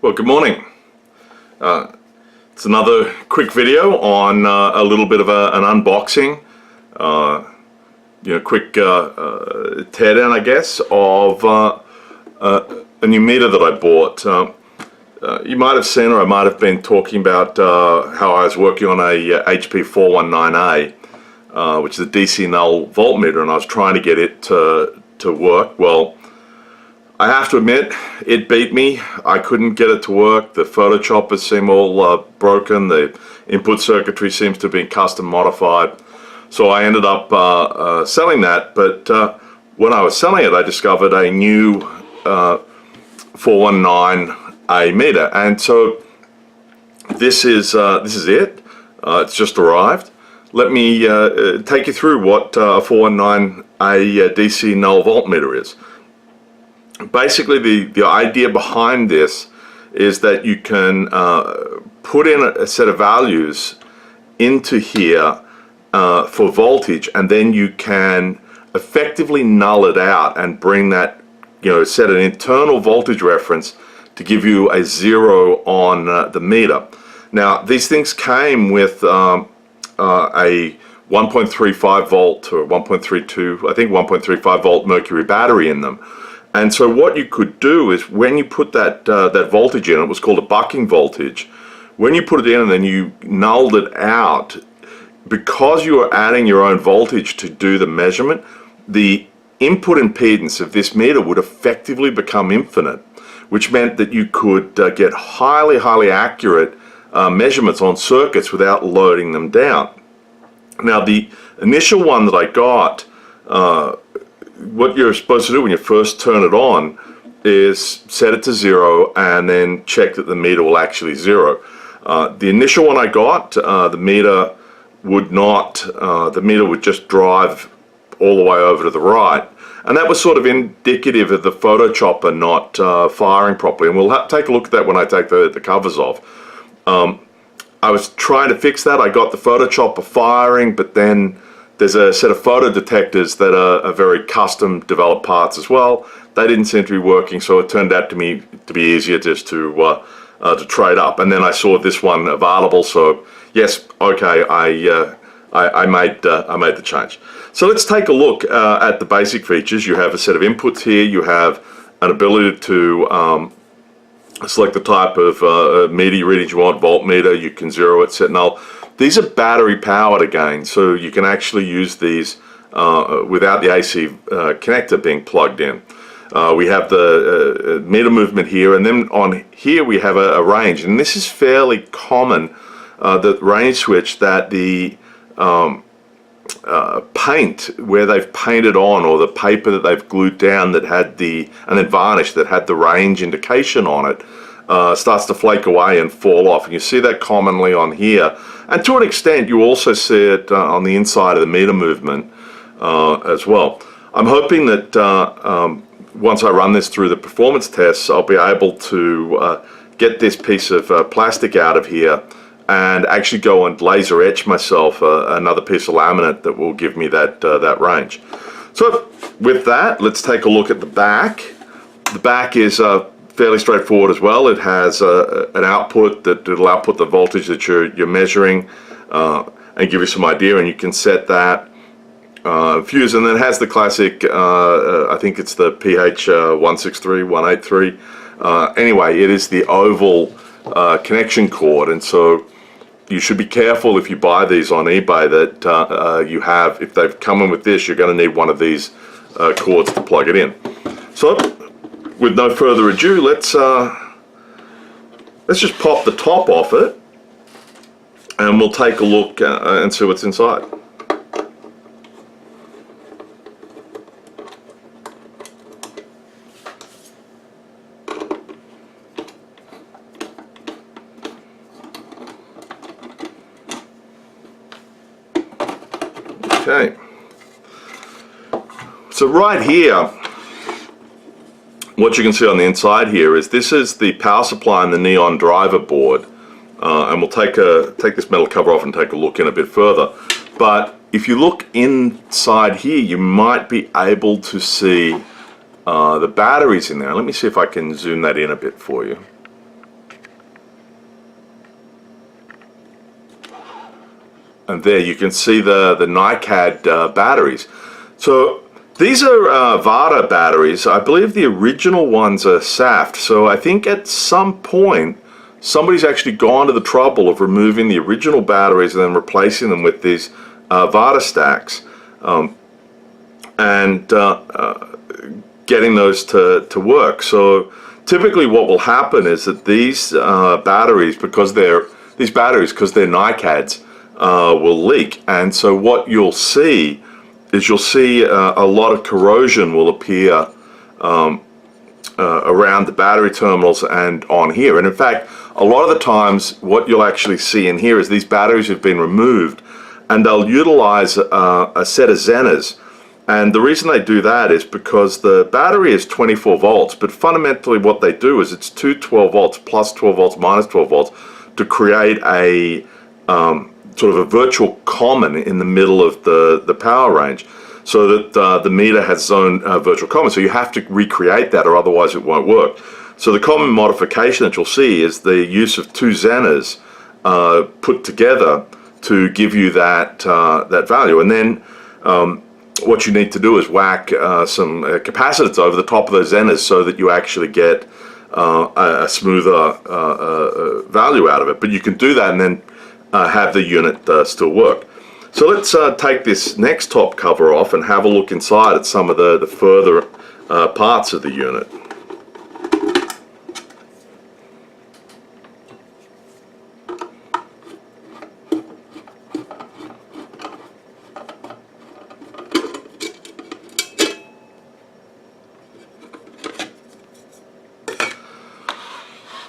Well, good morning. It's another quick video on a little bit of an unboxing, quick teardown, I guess, of a new meter that I bought. You might have seen, or I might have been talking about how I was working on a HP419A, which is a DC Null Voltmeter, and I was trying to get it to work. Well, I have to admit, it beat me. I couldn't get it to work. The photo choppers seem all broken. The input circuitry seems to have been custom modified. So I ended up selling that. But when I was selling it, I discovered a new 419A meter. And so this is it. It's just arrived. Let me take you through what a 419A DC Null Voltmeter is. Basically, the idea behind this is that you can put in a set of values into here for voltage, and then you can effectively null it out and bring that, set an internal voltage reference to give you a 0 on the meter. Now, these things came with a 1.35 volt or 1.32, I think 1.35 volt mercury battery in them. And so what you could do is when you put that voltage in, it was called a bucking voltage, when you put it in and then you nulled it out, because you are adding your own voltage to do the measurement, the input impedance of this meter would effectively become infinite, which meant that you could get highly accurate measurements on circuits without loading them down. Now, the initial one that I got, what you're supposed to do when you first turn it on is set it to 0 and then check that the meter will actually 0. The initial one I got, the meter would just drive all the way over to the right, and that was sort of indicative of the photo chopper not firing properly, and we'll take a look at that when I take the covers off. I was trying to fix that. I got the photo chopper firing, but then there's a set of photo detectors that are very custom developed parts as well. They didn't seem to be working, so it turned out to be easier just to trade up. And then I saw this one available, so yes, okay, I made the change. So let's take a look at the basic features. You have a set of inputs here. You have an ability to select the type of meter readings you want, voltmeter. You can 0 it, set null. These are battery powered again, so you can actually use these without the AC connector being plugged in. We have the meter movement here, and then on here we have a range, and this is fairly common, the range switch, that the paint where they've painted on, or the paper that they've glued down that had and then varnish that had the range indication on it, starts to flake away and fall off, and you see that commonly on here. And to an extent, you also see it on the inside of the meter movement as well. I'm hoping that once I run this through the performance tests, I'll be able to get this piece of plastic out of here and actually go and laser etch myself another piece of laminate that will give me that range. So with that, let's take a look at the back. The back is fairly straightforward as well. It has an output that will output the voltage that you're measuring and give you some idea, and you can set that fuse, and then it has the classic, I think it's the PH163183. Anyway, it is the oval connection cord, and so you should be careful if you buy these on eBay that if they've come in with this, you're going to need one of these cords to plug it in. So with no further ado, let's just pop the top off it, and we'll take a look and see what's inside. Okay, so right here, what you can see on the inside here is this is the power supply and the neon driver board, and we'll take this metal cover off and take a look in a bit further. But if you look inside here, you might be able to see the batteries in there. Let me see if I can zoom that in a bit for you. and there you can see the NiCad batteries. So these are Vata batteries. I believe the original ones are SAFT. So I think at some point somebody's actually gone to the trouble of removing the original batteries and then replacing them with these Vata stacks, and getting those to work. So typically what will happen is that these batteries, because they're NiCads, will leak. And so what you'll see is a lot of corrosion will appear around the battery terminals and on here. And in fact, a lot of the times what you'll actually see in here is these batteries have been removed, and they'll utilize a set of Zeners. And the reason they do that is because the battery is 24 volts, but fundamentally what they do is it's two 12 volts plus 12 volts minus 12 volts to create a sort of a virtual common in the middle of the power range, so that the meter has its own virtual common. So you have to recreate that, or otherwise it won't work. So the common modification that you'll see is the use of two Zeners put together to give you that value. And then what you need to do is whack some capacitors over the top of those Zeners so that you actually get a smoother value out of it. But you can do that and then have the unit still work. So let's take this next top cover off and have a look inside at some of the further parts of the unit.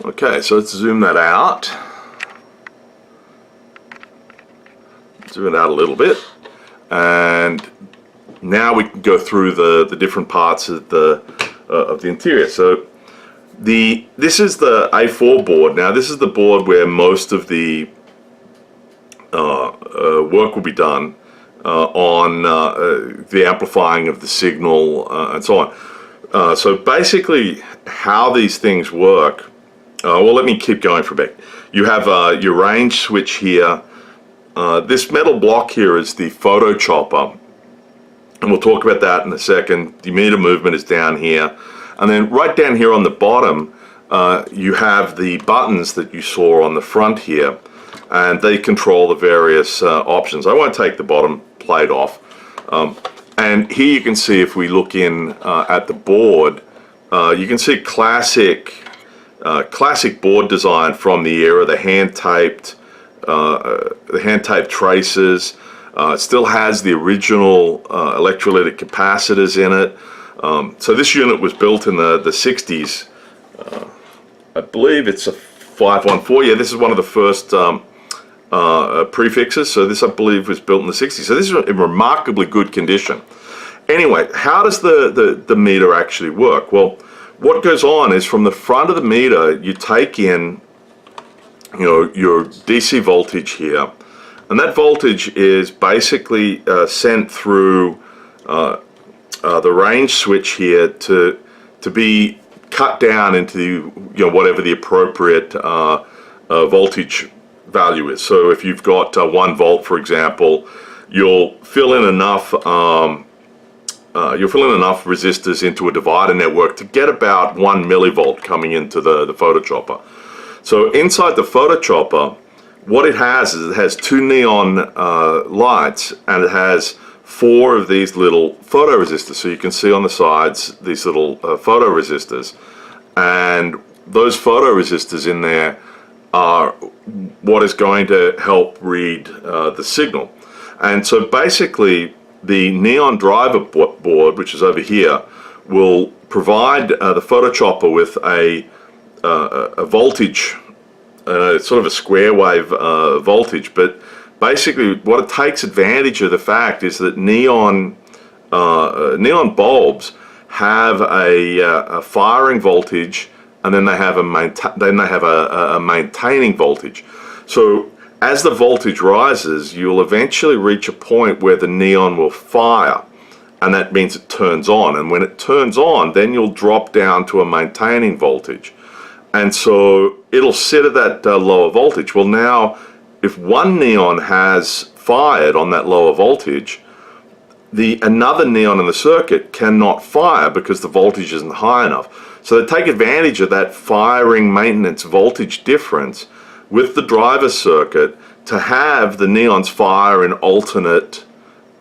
Okay, so let's zoom that out. Zoom it out a little bit, and now we can go through the different parts of the interior. So this is the A4 board. Now this is the board where most of the work will be done on the amplifying of the signal and so on. So basically how these things work, well, let me keep going for a bit. You have your range switch here. This metal block here is the photo chopper, and we'll talk about that in a second. The meter movement is down here, and then right down here on the bottom you have the buttons that you saw on the front here, and they control the various options. I won't take the bottom plate off, and here you can see, if we look in at the board, you can see classic board design from the era, the hand-taped traces. It still has the original electrolytic capacitors in it. So this unit was built in the 60s. I believe it's a 514. Yeah, this is one of the first prefixes. So this, I believe, was built in the 60s. So this is in remarkably good condition. Anyway, how does the meter actually work? Well, what goes on is, from the front of the meter, you take in your DC voltage here, and that voltage is basically sent through the range switch here to be cut down into whatever the appropriate voltage value is. So if you've got 1 volt, for example, you'll fill in enough resistors into a divider network to get about 1 millivolt coming into the photo chopper. So inside the photo chopper, what it has is it has 2 neon lights, and it has 4 of these little photoresistors. So you can see on the sides these little photoresistors, and those photoresistors in there are what is going to help read the signal. And so basically the neon driver board, which is over here, will provide the photo chopper with a voltage, sort of a square wave voltage. But basically what it takes advantage of the fact is that neon bulbs have a firing voltage, and then they have a maintaining voltage. So as the voltage rises, you'll eventually reach a point where the neon will fire, and that means it turns on. And when it turns on, then you'll drop down to a maintaining voltage. And so it'll sit at that lower voltage. Well, now, if one neon has fired on that lower voltage, another neon in the circuit cannot fire because the voltage isn't high enough. So they take advantage of that firing maintenance voltage difference with the driver circuit to have the neons fire in alternate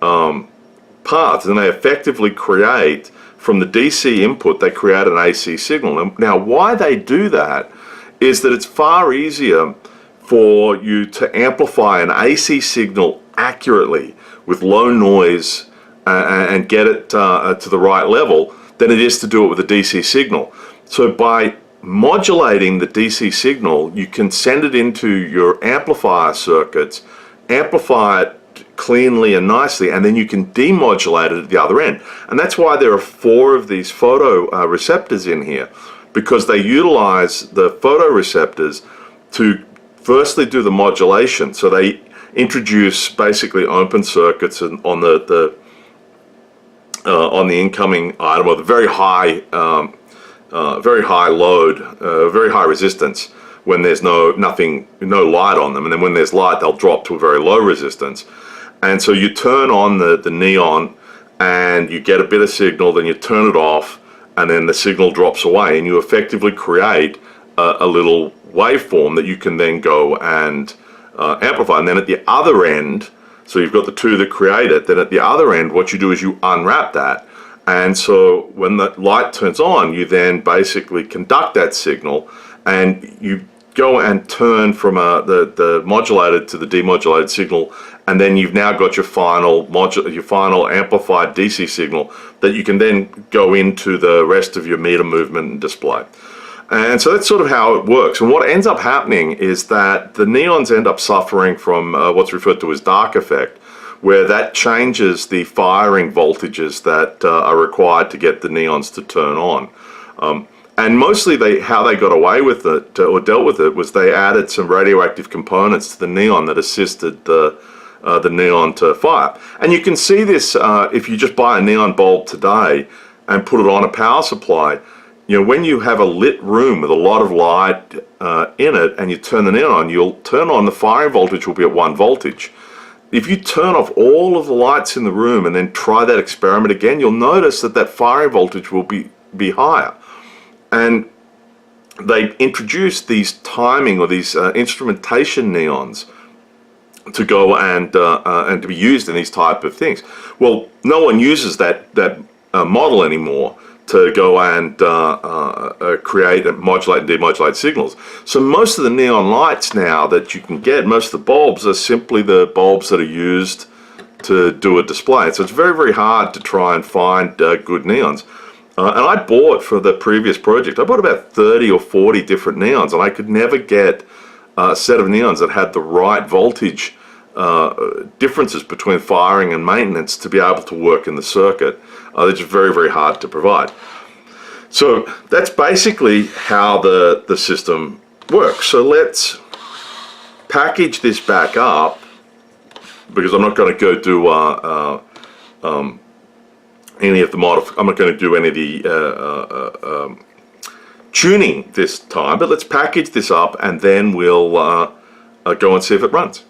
paths, and they effectively create, from the DC input, they create an AC signal. Now why they do that is that it's far easier for you to amplify an AC signal accurately with low noise and get it to the right level than it is to do it with a DC signal. So by modulating the DC signal, you can send it into your amplifier circuits, amplify it cleanly and nicely, and then you can demodulate it at the other end. And that's why there are 4 of these photoreceptors in here, because they utilize the photoreceptors to firstly do the modulation. So they introduce basically open circuits on the incoming item, or the very high load, very high resistance when there's no light on them, and then when there's light they'll drop to a very low resistance. And so you turn on the neon and you get a bit of signal, then you turn it off, and then the signal drops away, and you effectively create a little waveform that you can then go and amplify. And then at the other end, so you've got the 2 that create it, then at the other end what you do is you unwrap that, and so when the light turns on, you then basically conduct that signal, and you go and turn from the modulated to the demodulated signal, and then you've now got your final amplified DC signal that you can then go into the rest of your meter movement and display. And so that's sort of how it works. And what ends up happening is that the neons end up suffering from what's referred to as dark effect, where that changes the firing voltages that are required to get the neons to turn on. And mostly how they got away with it, or dealt with it, was they added some radioactive components to the neon that assisted the neon to fire. And you can see this if you just buy a neon bulb today and put it on a power supply. You know, when you have a lit room with a lot of light in it and you turn the neon on, you'll turn on, the firing voltage will be at 1 voltage. If you turn off all of the lights in the room and then try that experiment again, you'll notice that that firing voltage will be higher. And they introduced these timing, or these instrumentation neons, to go and to be used in these type of things. Well, no one uses that model anymore to go and create and modulate and demodulate signals. So most of the neon lights now that you can get, most of the bulbs, are simply the bulbs that are used to do a display. So it's very, very hard to try and find good neons. And I bought, for the previous project, I bought about 30 or 40 different neons, and I could never get a set of neons that had the right voltage differences between firing and maintenance to be able to work in the circuit. They're just very, very hard to provide. So that's basically how the system works. So let's package this back up, because I'm not going to go do any of the I'm not going to do any of the tuning this time, but let's package this up and then we'll go and see if it runs.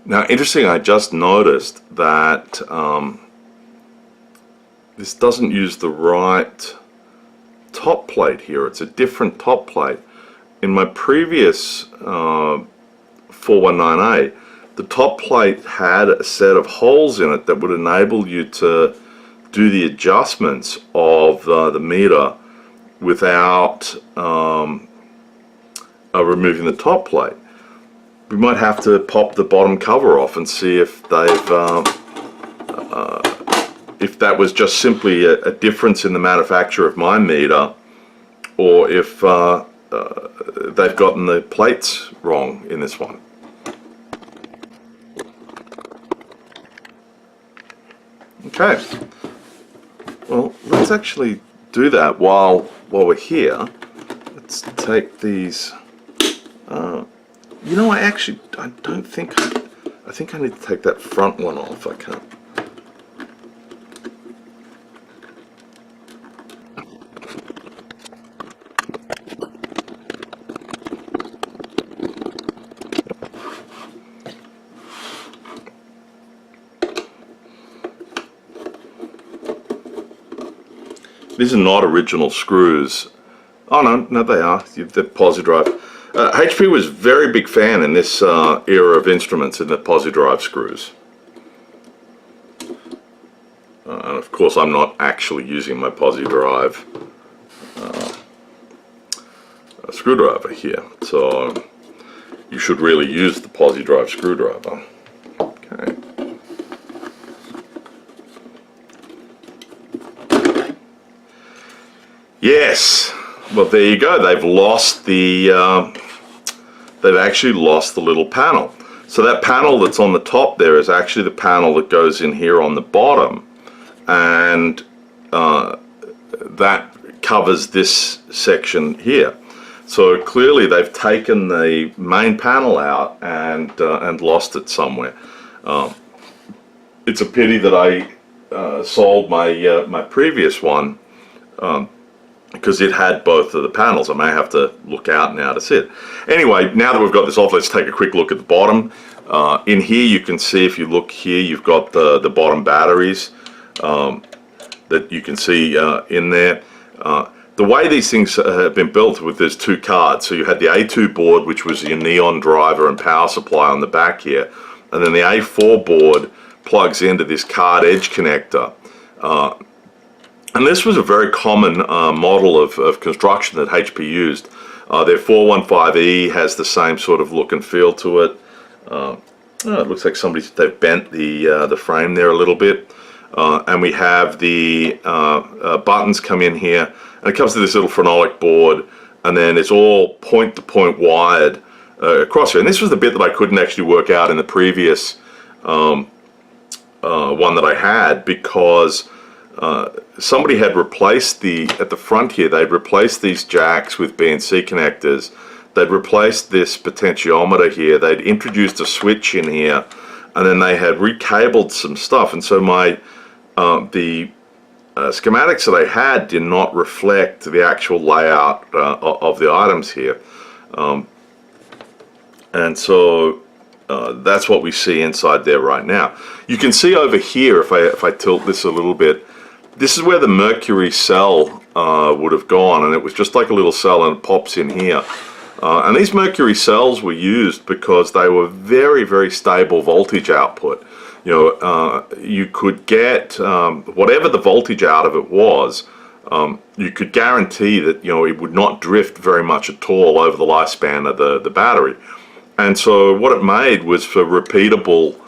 Now, interesting, I just noticed that this doesn't use the right top plate here. It's a different top plate. In my previous 419A, the top plate had a set of holes in it that would enable you to do the adjustments of the meter without removing the top plate. We might have to pop the bottom cover off and see if they've if that was just simply a difference in the manufacture of my meter, or if they've gotten the plates wrong in this one. Okay, well, let's actually do that while we're here. Let's take these. You know, I don't think I think I need to take that front one off. I can't. These are not original screws. Oh no, they are. They're Posi-Drive. HP was a very big fan in this era of instruments in the Posi-Drive screws. And of course I'm not actually using my Posi-Drive screwdriver here. So you should really use the Posi-Drive screwdriver. Okay. Yes, well there you go. They've lost the, they've actually lost the little panel. So that panel that's on the top there is actually the panel that goes in here on the bottom, and that covers this section here. So clearly they've taken the main panel out and lost it somewhere. It's a pity that I sold my my previous one. Because it had both of the panels. I may have to look out now to see it. Anyway, now that we've got this off, let's take a quick look at the bottom. In here you can see, if you look here, you've got the bottom batteries that you can see in there. The way these things have been built with, there's two cards. So you had the A2 board, which was your neon driver and power supply on the back here. And then the A4 board plugs into this card edge connector. And this was a very common model of construction that HP used. Their 415E has the same sort of look and feel to it. It looks like they've bent the frame there a little bit. And we have the buttons come in here, and it comes to this little phenolic board, and then it's all point-to-point wired across here. And this was the bit that I couldn't actually work out in the previous one that I had, because somebody had replaced at the front here, they'd replaced these jacks with BNC connectors. They'd replaced this potentiometer here. They'd introduced a switch in here, and then they had recabled some stuff. And so my the schematics that I had did not reflect the actual layout of the items here. And so that's what we see inside there right now. You can see over here, if I tilt this a little bit, this is where the mercury cell would have gone, and it was just like a little cell, and it pops in here. And these mercury cells were used because they were very, very stable voltage output. You know, you could get whatever the voltage out of it was, you could guarantee that, you know, it would not drift very much at all over the lifespan of the battery. And so what it made was for repeatable,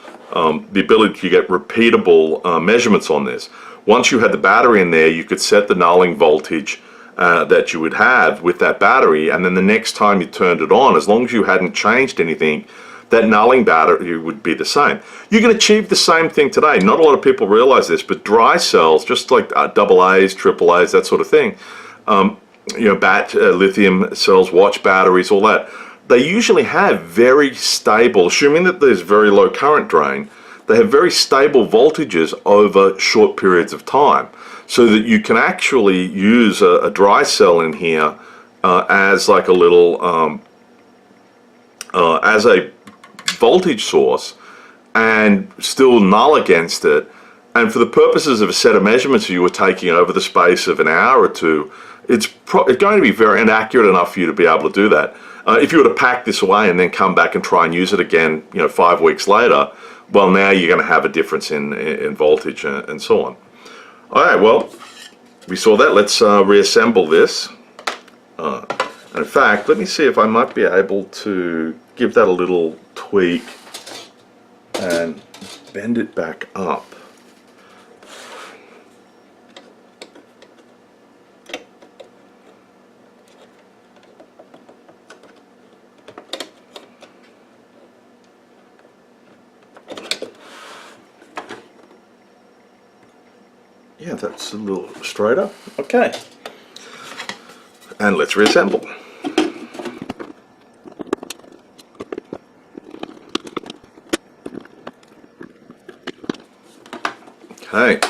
the ability to get repeatable measurements on this. Once you had the battery in there, you could set the nulling voltage that you would have with that battery, and then the next time you turned it on, as long as you hadn't changed anything, that nulling battery would be the same. You can achieve the same thing today. Not a lot of people realize this, but dry cells, just like AA's, AAA's, that sort of thing, you know, lithium cells, watch batteries, all that, they usually have very stable, assuming that there's very low current drain, they have very stable voltages over short periods of time, so that you can actually use a dry cell in here as like a little, as a voltage source, and still null against it. And for the purposes of a set of measurements you were taking over the space of an hour or two, it's going to be very inaccurate enough for you to be able to do that. If you were to pack this away and then come back and try and use it again, you know, 5 weeks later, well, now you're going to have a difference in voltage and so on. All right, well, we saw that. Let's reassemble this. And in fact, let me see if I might be able to give that a little tweak and bend it back up. Yeah, that's a little straighter. Okay. And let's reassemble. Hey,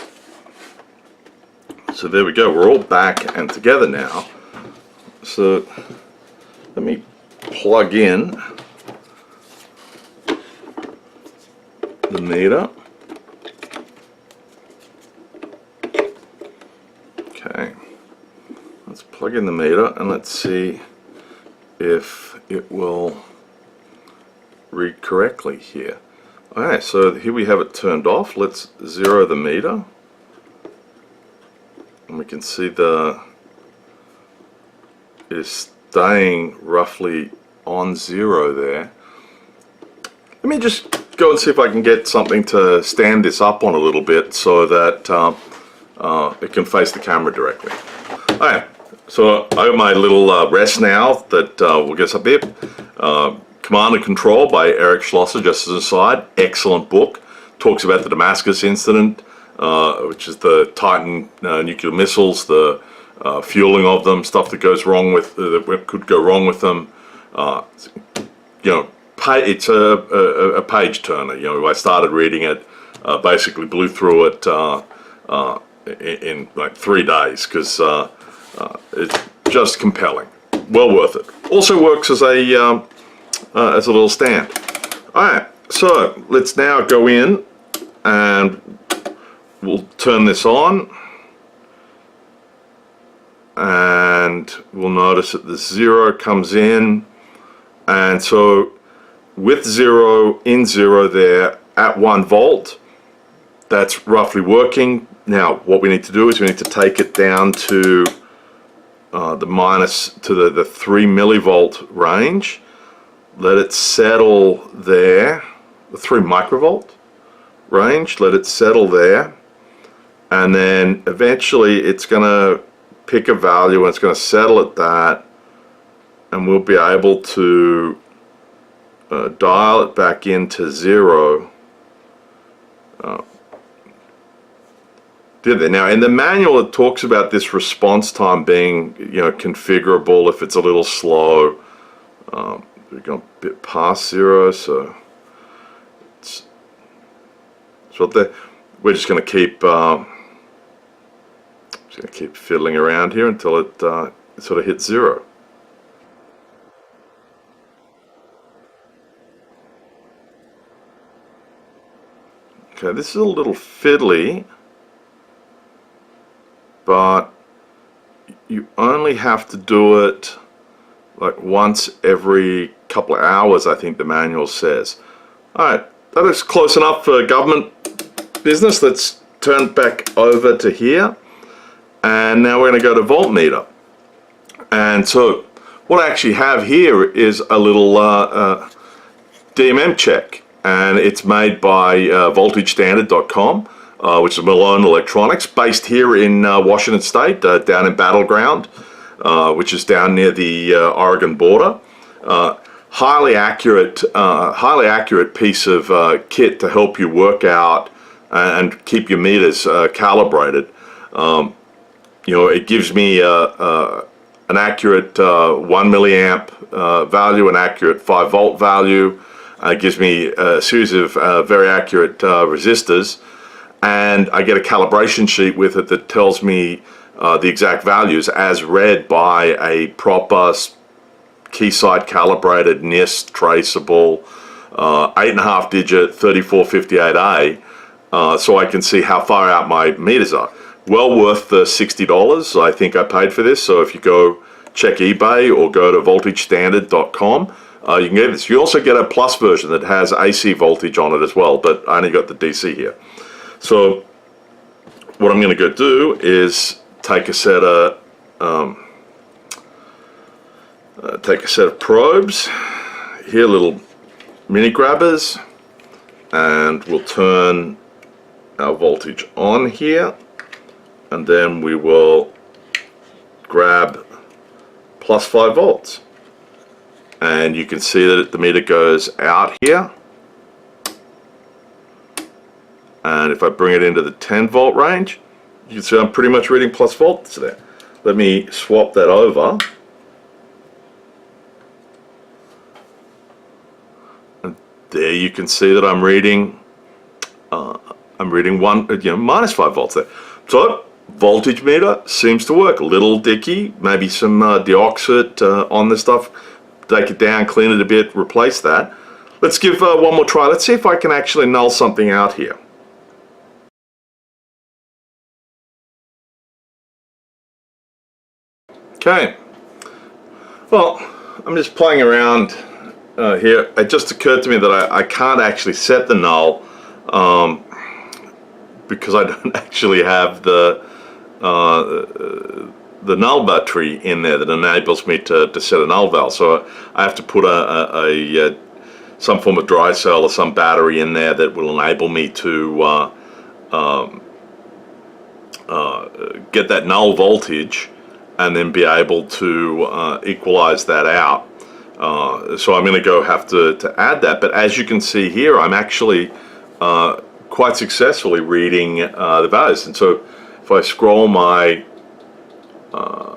so there we go, we're all back and together now. So let me plug in the meter. Okay, let's plug in the meter and let's see if it will read correctly here. Alright, so here we have it turned off. Let's zero the meter. And we can see it is staying roughly on zero there. Let me just go and see if I can get something to stand this up on a little bit so that it can face the camera directly. Alright, so I have my little rest now that will get us up here. Command and Control by Eric Schlosser, just as an aside, excellent book. Talks about the Damascus incident, which is the Titan nuclear missiles, the fueling of them, stuff that goes wrong with that could go wrong with them. You know, it's a page turner. You know, I started reading it, basically blew through it in like 3 days because it's just compelling. Well worth it. Also works as a little stand. Alright, so let's now go in and we'll turn this on and we'll notice that the zero comes in, and so with zero in zero there at 1 volt, that's roughly working. Now what we need to do is we need to take it down to the minus to the 3 millivolt range. Let it settle there, the 3 microvolt range, let it settle there, and then eventually it's going to pick a value and it's going to settle at that, and we'll be able to dial it back into zero. Now in the manual it talks about this response time being, you know, configurable if it's a little slow. We're going a bit past zero, so we're just going to keep fiddling around here until it sort of hits zero. Okay, this is a little fiddly, but you only have to do it like once every couple of hours, I think the manual says. Alright, that is close enough for government business. Let's turn back over to here, and now we're going to go to voltmeter. And so what I actually have here is a little DMMCheck, and it's made by VoltageStandard.com, which is Malone Electronics, based here in Washington State, down in Battleground, which is down near the Oregon border. Highly accurate piece of kit to help you work out and keep your meters calibrated. You know, it gives me an accurate 1 milliamp value, an accurate 5 volt value. It gives me a series of very accurate resistors, and I get a calibration sheet with it that tells me the exact values as read by a proper Keysight calibrated NIST traceable 8.5 digit 3458A, so I can see how far out my meters are. Well worth the $60 I think I paid for this. So if you go check eBay or go to VoltageStandard.com, you can get this. You also get a plus version that has AC voltage on it as well, but I only got the DC here. So what I'm going to go do is take a set of probes here, little mini grabbers, and we'll turn our voltage on here, and then we will grab plus 5 volts, and you can see that the meter goes out here, and if I bring it into the 10 volt range, you can see I'm pretty much reading plus volts there. Let me swap that over, and there you can see that I'm reading I'm reading minus 5 volts there. So voltage meter seems to work. A little dicky, maybe some deoxit on this stuff. Take it down, clean it a bit, replace that. Let's give one more try. Let's see if I can actually null something out here. Okay. Well, I'm just playing around here. It just occurred to me that I can't actually set the null because I don't actually have the null battery in there that enables me to set a null val. So I have to put some form of dry cell or some battery in there that will enable me to get that null voltage and then be able to equalize that out. So I'm going to go have to add that. But as you can see here, I'm actually quite successfully reading the values. And so if I scroll my, I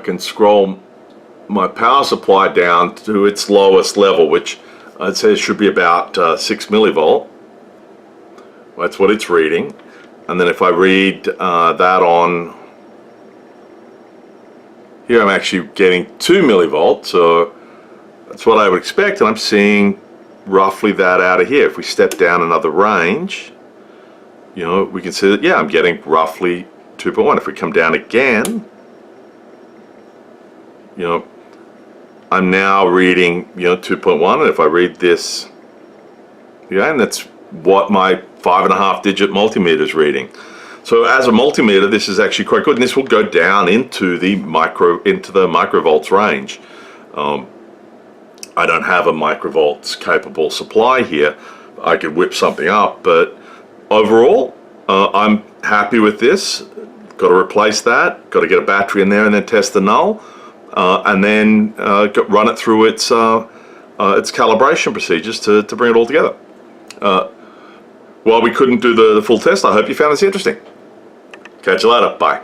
can scroll my power supply down to its lowest level, which it says should be about 6 millivolt. That's what it's reading. And then if I read that on here, I'm actually getting 2 millivolts, so that's what I would expect, and I'm seeing roughly that out of here. If we step down another range, we can see that, yeah, I'm getting roughly 2.1. If we come down again, I'm now reading, 2.1, and if I read this, and that's what my 5.5 digit multimeter is reading. So as a multimeter, this is actually quite good, and this will go down into the microvolts range. I don't have a microvolts capable supply here. I could whip something up, but overall, I'm happy with this. Got to replace that. Got to get a battery in there, and then test the null, and then run it through its calibration procedures to bring it all together. While we couldn't do the full test, I hope you found this interesting. Catch you later. Bye.